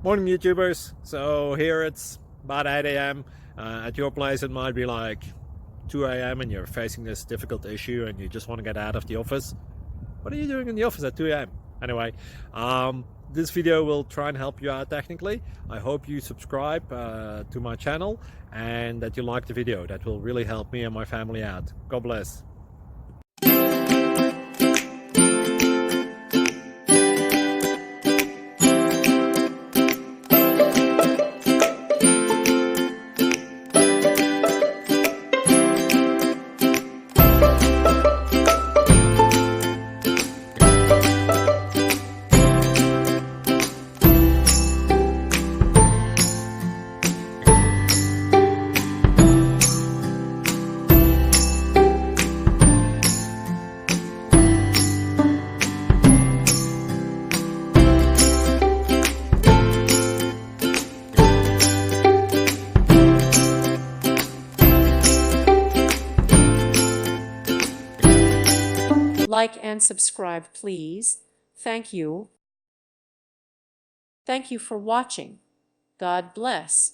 Morning YouTubers. So here it's about 8 a.m. At your place it might be like 2 a.m. and you're facing this difficult issue and you just want to get out of the office. What are you doing in the office at 2 a.m.? Anyway, this video will try and help you out technically. I hope you subscribe to my channel and that you like the video. That will really help me and my family out. God bless. Like and subscribe, please. Thank you. Thank you for watching. God bless.